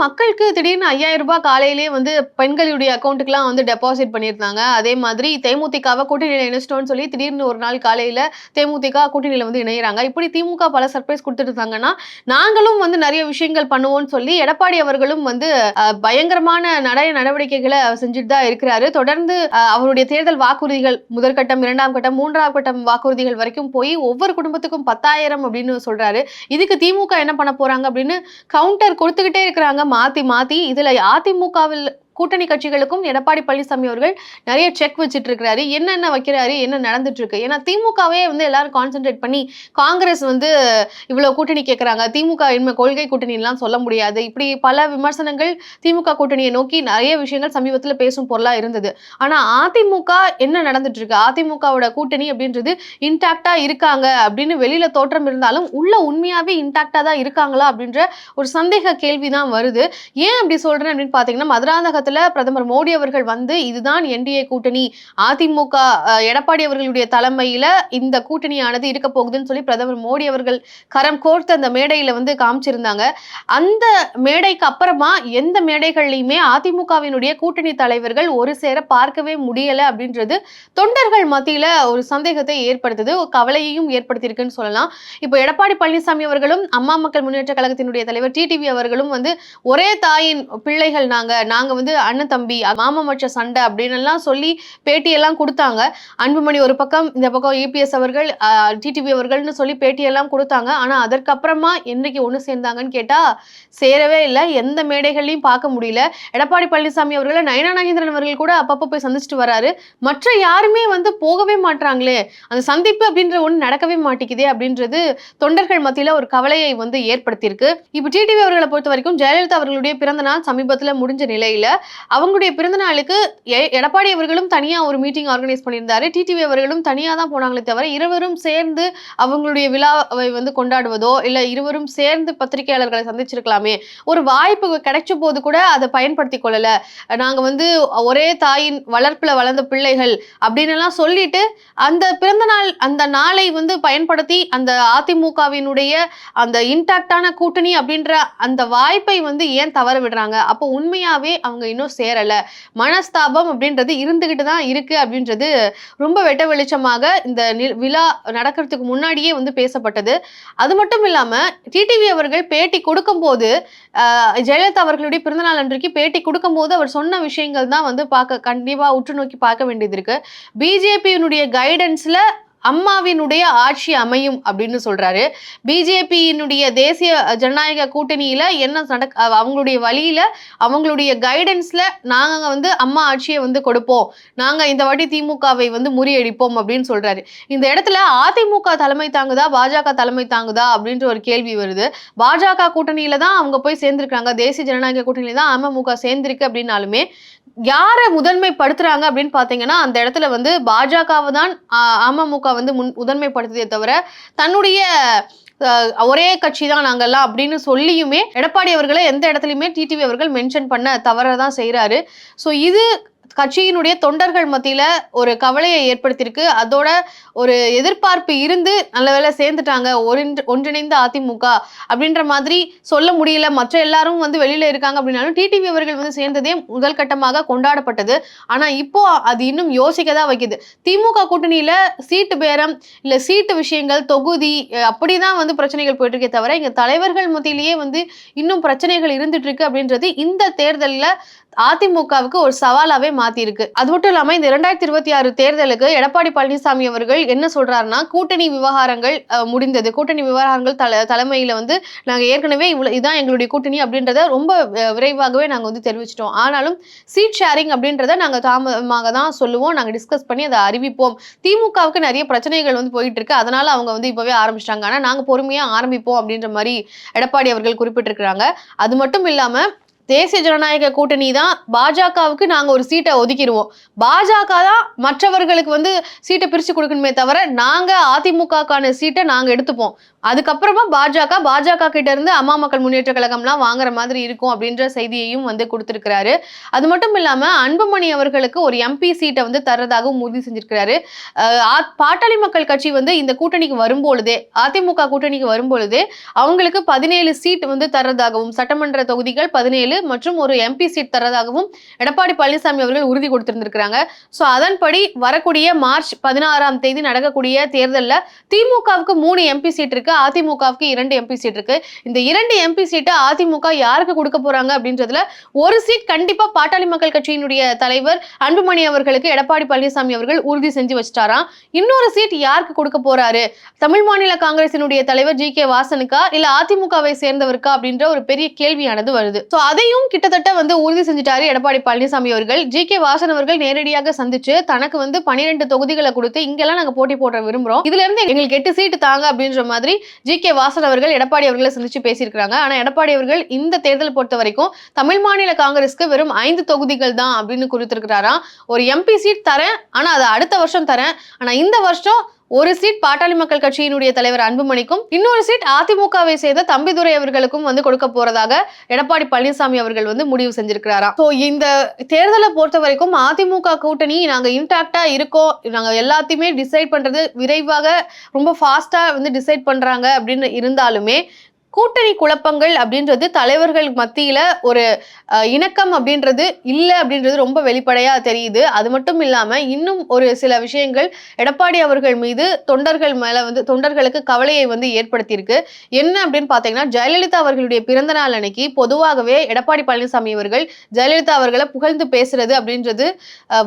மக்களுக்கு திடீர்னு 5,000 ரூபாய் காலையிலேயே வந்து பெண்களுடைய அக்கவுண்ட்டுக்குலாம் வந்து டெபாசிட் பண்ணியிருந்தாங்க. அதே மாதிரி தேமுதிகவ கூட்டணியில இணைச்சிட்டோம்னு சொல்லி திடீர்னு ஒரு நாள் காலையில தேமுதிக கூட்டணியில வந்து இணையறாங்க. இப்படி திமுக பல சர்ப்ரைஸ் குடுத்துட்டு இருந்தாங்கன்னா, நாங்களும் வந்து நெறைய விஷயங்கள் பண்ணுவோம்னு சொல்லி எடப்பாடி அவர்களும் வந்து பயங்கரமான நடவடிக்கைகள செஞ்சுட்டு தான் இருக்கிறாரு. தொடர்ந்து அவருடைய தேர்தல் வாக்குறுதிகள் முதற்கட்டம், 2ஆம் கட்டம், 3ஆம் கட்டம் வாக்குறுதிகள் வரைக்கும் போய் ஒவ்வொரு குடும்பத்துக்கும் 10,000 அப்படின்னு சொல்றாரு. இதுக்கு திமுக என்ன பண்ண போறாங்க அப்படின்னு கவுண்டர் குடுத்துக்கிட்டே இருக்கிறாங்க மாத்தி மாத்தி. இதுல அதிமுகவில் கூட்டணி கட்சிகளுக்கும் எடப்பாடி பழனிசாமி அவர்கள் நிறைய செக் வச்சுட்டு இருக்கிறாரு. என்னென்ன வைக்கிறாரு, என்ன நடந்துட்டு இருக்கு. ஏன்னா திமுகவே வந்து எல்லாரும் கான்சென்ட்ரேட் பண்ணி காங்கிரஸ் வந்து இவ்வளவு கூட்டணி கேட்கறாங்க. திமுக இனிமே கொள்கை கூட்டணிலாம் சொல்ல முடியாது. இப்படி பல விமர்சனங்கள் திமுக கூட்டணியை நோக்கி நிறைய விஷயங்கள் சமீபத்துல பேசும் பொருளா இருந்தது. ஆனா அதிமுக என்ன நடந்துட்டு இருக்கு? அதிமுகவோட கூட்டணி அப்படின்றது இன்டாக்டா இருக்காங்க அப்படின்னு வெளியில தோற்றம் இருந்தாலும் உள்ள உண்மையாவே இன்டாக்டா தான் இருக்காங்களா அப்படின்ற ஒரு சந்தேக கேள்விதான் வருது. ஏன் அப்படி சொல்றேன் அப்படின்னு பாத்தீங்கன்னா, மதுராந்தகத்துல பிரதமர் மோடி அவர்கள் வந்து இதுதான் என்டிஏ கூட்டணி, அதிமுக எடப்பாடி அவர்களுடைய தலைமையில இந்த கூட்டணியானது இருக்க போகுதுன்னு சொல்லி பிரதமர் மோடி அவர்கள் கரம் கோர்த்து அந்த மேடையில வந்து காமிச்சிருந்தாங்க. அந்த மேடைக்கு அப்புறமா எந்த மேடைகள்லயுமே அதிமுகவினுடைய கூட்டணி தலைவர்கள் ஒரு சேர பார்க்கவே முடியல அப்படின்றது தொண்டர்கள் மத்தியில ஒரு சந்தேகத்தை ஏற்படுத்துது, ஒரு கவலையையும் ஏற்படுத்தியிருக்குன்னு சொல்லலாம். இப்போ எடப்பாடி பழனிசாமி அவர்களும் அம்மா மக்கள் முன்னேற்ற கழகத்தினுடைய தலைவர் டிடிவி அவர்களும் வந்து ஒரே தாயின் பிள்ளைகள் நாங்க வந்து அண்ணன் தம்பி மாமா மச்ச சண்டை அப்படின்னு எல்லாம் சொல்லி பேட்டியெல்லாம் கொடுத்தாங்க. அன்புமணி ஒரு பக்கம், இந்த பக்கம் இபிஎஸ் அவர்கள் டிடிவி அவர்கள்னு சொல்லி பேட்டியெல்லாம் கொடுத்தாங்க. ஆனா அதற்கப்புறமா என்னைக்கு ஒண்ணு சேர்ந்தாங்கன்னு கேட்டா சேரவே இல்லை. எந்த மேடைகள்லையும் பார்க்க முடியல. எடப்பாடி பழனிசாமி அவர்களை நயனா நாகேந்திரன் அவர்கள் கூட அப்பப்போ போய் சந்திச்சுட்டு வராரு. மற்ற யாருமே வந்து போகவே மாட்டாங்களே, அந்த சந்திப்பு அப்படின்ற ஒண்ணு நடக்கவே மாட்டேங்குதே அப்படின்றது தொண்டர்கள் மத்தியில ஒரு கவலையை வந்து ஏற்படுத்தியிருக்கு. இப்ப டிடிவி அவர்களை பொறுத்த வரைக்கும் ஜெயலலிதா அவர்களுடைய பிறந்த நாள் சமீபத்துல முடிஞ்ச நிலையில அவங்களுடைய பிறந்த நாளுக்கு எடப்பாடி அவர்களும் தனியா ஒரு மீட்டிங் ஆர்கனைஸ் பண்ணியிருந்தாரு. டிடிவி அவர்களும் தனியா தான் போனாங்களே தவிர இருவரும் சேர்ந்து அவங்களுடைய விழாவை வந்து கொண்டாடுவதோ இல்ல இருவரும் சேர்ந்து பத்திரிகையாளர்களை சந்திச்சிருக்கலாமே. ஒரு வாய்ப்பு கிடைச்ச போது கூட அதை பயன்படுத்திக் கொள்ளல. நாங்க வந்து ஒரே தாயின் வளர்ப்புல வளர்ந்த பிள்ளைகள் அப்படின்னு எல்லாம் சொல்லிட்டு அந்த பிறந்த நாள் அந்த நாளை வந்து பயன்படுத்தி அந்த அதிமுகவினுடைய அந்த இன்டாக்டான கூட்டணி அப்படின்ற அந்த வாய்ப்பை வந்து ஏன் தவற விடுறாங்க? அப்போ உண்மையாவே அவங்க இன்னும் சேரல. மனஸ்தாபம் அப்படின்றது இருந்துகிட்டு தான் இருக்கு அப்படின்றது ரொம்ப வெட்ட வெளிச்சமாக இந்த விழா நடக்கிறதுக்கு முன்னாடியே வந்து பேசப்பட்டது. அது மட்டும் இல்லாம டிடிவி அவர்கள் பேட்டி கொடுக்கும்போது ஜெயலலிதா அவர்களுடைய பிறந்தநாள் அன்றைக்கு பேட்டி கொடுக்கும்போது அவர் சொன்ன விஷயங்கள் தான் வந்து கண்டிப்பா உற்று நோக்கி பார்க்க வேண்டியது இருக்கு. பிஜேபியினுடைய கைடன்ஸ்ல அம்மாவினுடைய ஆட்சி அமையும் அப்படின்னு சொல்றாரு. பிஜேபியினுடைய தேசிய ஜனநாயக கூட்டணியில என்ன அவங்களுடைய வழியில அவங்களுடைய கைடன்ஸ்ல நாங்க வந்து அம்மா ஆட்சியை வந்து கொடுப்போம், நாங்க இந்த வாட்டி திமுகவை வந்து முறியடிப்போம் அப்படின்னு சொல்றாரு. இந்த இடத்துல அதிமுக தலைமை தாங்குதா, பாஜக தலைமை தாங்குதா அப்படின்ற ஒரு கேள்வி வருது. பாஜக கூட்டணியில தான் அவங்க போய் சேர்ந்திருக்காங்க, தேசிய ஜனநாயக கூட்டணியில தான் அமமுக சேர்ந்திருக்கு அப்படின்னாலுமே யாரை முதன்மைப்படுத்துறாங்க அப்படின்னு பாத்தீங்கன்னா அந்த இடத்துல வந்து பாஜகவை தான் அமமுக வந்து முதன்மைப்படுத்தியதே தவிர தன்னுடைய ஒரே கட்சி தான் நாங்கெல்லாம் அப்படின்னு சொல்லியுமே எடப்பாடி அவர்களை எந்த இடத்துலயுமே டிடிவி அவர்கள் மென்ஷன் பண்ண தவறதான் செய்யறாரு. சோ இது கட்சியினுடைய தொண்டர்கள் மத்தியில ஒரு கவலையை ஏற்படுத்தியிருக்கு. அதோட ஒரு எதிர்பார்ப்பு இருந்து நல்ல வேளை சேர்ந்துட்டாங்க ஒன்றிணைந்த அதிமுக அப்படின்ற மாதிரி சொல்ல முடியல. மற்ற எல்லாரும் வந்து வெளியில இருக்காங்க அப்படின்னாலும் டிடிவி அவர்கள் வந்து சேர்ந்ததே முதல் கட்டமாக கொண்டாடப்பட்டது. ஆனா இப்போ அது இன்னும் யோசிக்கதான் வைக்குது. திமுக கூட்டணியில சீட்டு பேரம் இல்ல சீட்டு விஷயங்கள் தொகுதி அப்படிதான் வந்து பிரச்சனைகள் போயிட்டு இருக்கே தவிர இங்க தலைவர்கள் மத்தியிலேயே வந்து இன்னும் பிரச்சனைகள் இருந்துட்டு இருக்கு அப்படின்றது இந்த தேர்தல்ல அதிமுகவுக்கு ஒரு சவாலாவே மாத்தி இருக்கு. அது மட்டும் இல்லாம இந்த 2026 தேர்தலுக்கு எடப்பாடி பழனிசாமி அவர்கள் என்ன சொல்றாருன்னா, கூட்டணி விவகாரங்கள் முடிந்தது. கூட்டணி விவகாரங்கள் தலைமையில வந்து நாங்க ஏற்கனவே இதான் எங்களுடைய கூட்டணி அப்படின்றத ரொம்ப விரைவாகவே நாங்க வந்து தெரிவிச்சிட்டோம். ஆனாலும் சீட் ஷேரிங் அப்படின்றத நாங்க தாமதமாக தான் சொல்லுவோம். நாங்க டிஸ்கஸ் பண்ணி அதை அறிவிப்போம். திமுகவுக்கு நிறைய பிரச்சனைகள் வந்து போயிட்டு இருக்கு. அதனால அவங்க வந்து இப்பவே ஆரம்பிச்சிட்டாங்க. ஆனா நாங்க பொறுமையா ஆரம்பிப்போம் அப்படின்ற மாதிரி எடப்பாடி அவர்கள் குறிப்பிட்டிருக்கிறாங்க. அது மட்டும் இல்லாம தேசிய ஜனநாயக கூட்டணி தான் பாஜகவுக்கு நாங்க ஒரு சீட்டை ஒதுக்கிடுவோம், பாஜக தான் மற்றவர்களுக்கு வந்து சீட்டை பிரிச்சு கொடுக்கணுமே தவிர நாங்க அதிமுகக்கான சீட்டை நாங்க எடுத்துப்போம், அதுக்கப்புறமா பாஜக கிட்ட இருந்து அம்மா மக்கள் முன்னேற்ற கழகம்லாம் வாங்குற மாதிரி இருக்கும் அப்படின்ற செய்தியையும் வந்து கொடுத்திருக்கிறாரு. அது மட்டும் இல்லாம அன்புமணி அவர்களுக்கு ஒரு எம்பி சீட்டை வந்து தர்றதாகவும் உறுதி செஞ்சிருக்கிறாரு. பாட்டாளி மக்கள் கட்சி வந்து இந்த கூட்டணிக்கு வரும்பொழுதே, அதிமுக கூட்டணிக்கு வரும்பொழுதே அவங்களுக்கு 17 சீட் வந்து தர்றதாகவும், சட்டமன்ற தொகுதிகள் 17 மற்றும் ஒரு எம்பி சீட் தர்றதாகவும் எடப்பாடி பழனிசாமி அவர்கள் உறுதி கொடுத்திருந்திருக்கிறாங்க. சோ அதன்படி வரக்கூடிய மார்ச் 16ஆம் தேதி நடக்கக்கூடிய தேர்தலில் திமுகவுக்கு 3 எம்பி சீட் இருக்கு, அதிமுகவுக்கு 2 எம்பி சீட் இருக்கு. இந்த 2 எம்பி சீட்டை அதிமுக யாருக்கு கொடுக்க போறாங்க அப்படின்றதுல ஒரு சீட் கண்டிப்பா பாட்டாளி மக்கள் கட்சியினுடைய தலைவர் அன்புமணி அவர்களுக்கு எடப்பாடி பழனிசாமி அவர்கள் உறுதி செஞ்சு வச்சிட்டாராம். இன்னொரு சீட் யாருக்கு கொடுக்க போறாரு, தமிழ் மாநில காங்கிரசினுடைய தலைவர் ஜி.கே. வாசனுக்கா இல்ல அதிமுகவை சேர்ந்தவருக்கா அப்படின்ற ஒரு பெரிய கேள்வியானது வருது. சோ அதையும் கிட்டத்தட்ட வந்து உறுதி செஞ்சுட்டாரு எடப்பாடி பழனிசாமி அவர்கள். ஜி.கே. வாசன் அவர்கள் நேரடியாக சந்திச்சு தனக்கு வந்து 12 தொகுதிகளை கொடுத்து இங்கெல்லாம் நாங்க போட்டி போட விரும்புறோம், இதுல இருந்து எங்களுக்கு 8 சீட்டு தாங்க அப்படின்ற மாதிரி ஜி.கே. வாசன் அவர்கள் எடப்பாடி அவர்களை சந்திச்சு பேசியிருக்காங்க. ஆனா எடப்பாடி அவர்கள் இந்த தேர்தல் பொறுத்த வரைக்கும் தமிழ் மாநில காங்கிரஸ்க்கு வெறும் 5 தொகுதிகள் தான் அப்படின்னு குறித்திருக்கிறாராம். ஒரு எம்பி சீட் தரேன், ஆனா அதை அடுத்த வருஷம் தரேன், ஆனா இந்த வருஷம் ஒரு சீட் பாட்டாளி மக்கள் கட்சியினுடைய தலைவர் அன்புமணிக்கும், இன்னொரு சீட் அதிமுகவை சேர்ந்த தம்பிதுரை அவர்களுக்கும் வந்து கொடுக்க போறதாக எடப்பாடி பழனிசாமி அவர்கள் வந்து முடிவு செஞ்சிருக்கிறாராம். சோ இந்த தேர்தலை பொறுத்த வரைக்கும் அதிமுக கூட்டணி நாங்க இன்டாக்டா இருக்கோம், நாங்க எல்லாத்தையுமே டிசைட் பண்றது விரைவாக ரொம்ப ஃபாஸ்டா வந்து டிசைட் பண்றாங்க அப்படின்னு இருந்தாலுமே கூட்டணி குழப்பங்கள் அப்படின்றது தலைவர்கள் மத்தியில ஒரு இணக்கம் அப்படின்றது இல்லை அப்படின்றது ரொம்ப வெளிப்படையா தெரியுது. அது மட்டும் இல்லாம இன்னும் ஒரு சில விஷயங்கள் எடப்பாடி அவர்கள் மீது தொண்டர்கள் மேல வந்து தொண்டர்களுக்கு கவலையை வந்து ஏற்படுத்தியிருக்கு. என்ன அப்படின்னு பாத்தீங்கன்னா, ஜெயலலிதா அவர்களுடைய பிறந்த நாள் அன்னைக்கு பொதுவாகவே எடப்பாடி பழனிசாமி அவர்கள் ஜெயலலிதா அவர்களை புகழ்ந்து பேசுறது அப்படின்றது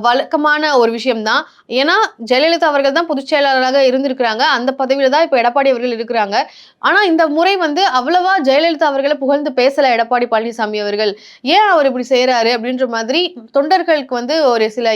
வழக்கமான ஒரு விஷயம் தான். ஏன்னா ஜெயலலிதா அவர்கள் தான் பொதுச் செயலாளராக இருந்திருக்கிறாங்க, அந்த பதவியில தான் இப்ப எடப்பாடி அவர்கள் இருக்கிறாங்க. ஆனா இந்த முறை வந்து அவ்வளவா ஜெயலலிதா அவர்களை புகழ்ந்து பேசல எடப்பாடி பழனிசாமி அவர்கள். ஏன் அவர் இப்படி செய்யறாரு அப்படின்ற மாதிரி தொண்டர்களுக்கு வந்து ஒரு சில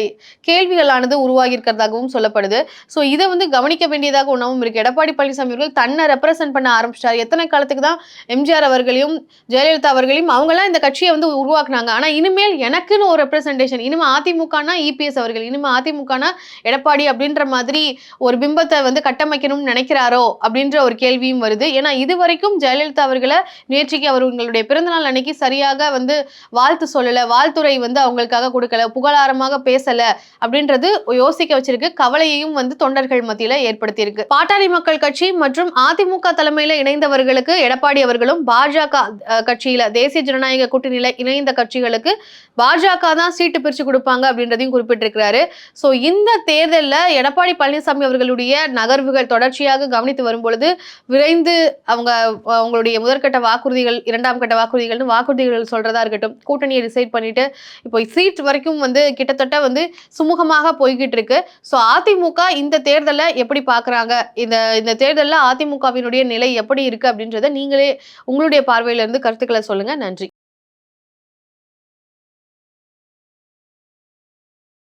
கேள்விகளானது உருவாகி இருக்கிறதாகவும் சொல்லப்படுது. சோ இதை வந்து கவனிக்க வேண்டியதாக ஒன்றாவும் இருக்கு. எடப்பாடி பழனிசாமி அவர்கள் தன்னை ரெப்ரசென்ட் பண்ண ஆரம்பிச்சிட்டாரு. எத்தனை காலத்துக்கு தான் எம்ஜிஆர் அவர்களையும் ஜெயலலிதா அவர்களையும் அவங்கெல்லாம் இந்த கட்சியை வந்து உருவாக்குனாங்க, ஆனா இனிமேல் எனக்குன்னு ஒரு ரெப்ரசன்டேஷன், இனிமே அதிமுகனா இபிஎஸ் அவர்கள், இனிமே அதிமுகனா எடப்பாடி அப்படின்ற மாதிரி ஒரு பிம்பத்தை வந்து கட்டமைக்கணும்னு நினைக்கிறாரோ அப்படின்ற ஒரு கேள்வியும் வருது. ஏன்னா இது வரைக்கும் ஜெயலலிதா அவர்களை நேற்றுக்கு அவர்களுடைய பிறந்தநாள் அன்னைக்கு சரியாக வந்து வாழ்த்து சொல்லல, வாழ்த்துறை வந்து அவங்களுக்காக கொடுக்கல, புகழாரமாக பேசல அப்படின்றது யோசிக்க வச்சிருக்கு, கவலையையும் வந்து தொண்டர்கள் மத்தியில ஏற்படுத்தியிருக்கு. பாட்டாளி மக்கள் கட்சி மற்றும் அதிமுக தலைமையில இணைந்தவர்களுக்கு எடப்பாடி அவர்களும் பாஜக கட்சியில தேசிய ஜனநாயக கூட்டணியில இணைந்த கட்சிகளுக்கு பாஜக தான் சீட்டு பிரிச்சு கொடுப்பாங்க அப்படின்றதையும் குறிப்பிட்டிருக்கிறாரு. சோ இந்த தேர்தலில் எடப்பாடி பழனிசாமி அவர்களுடைய நகர்வுகள் தொடர்ச்சியாக கவனித்து வரும் பொழுது விரைந்து அவங்களுடைய முதற்கட்ட வாக்குறுதிகள், 2ஆம் கட்ட வாக்குறுதிகள் சொல்றதா இருக்கட்டும், கூட்டணியை டிசைட் பண்ணிட்டு இப்போ சீட் வரைக்கும் வந்து கிட்டத்தட்ட வந்து சுமூகமாக போய்கிட்டு இருக்கு. சோ அதிமுக இந்த தேர்தலை எப்படி பாக்குறாங்க, இந்த தேர்தலில் அதிமுகவினுடைய நிலை எப்படி இருக்கு அப்படின்றத நீங்களே உங்களுடைய பார்வையில இருந்து கருத்துக்களை சொல்லுங்க. நன்றி.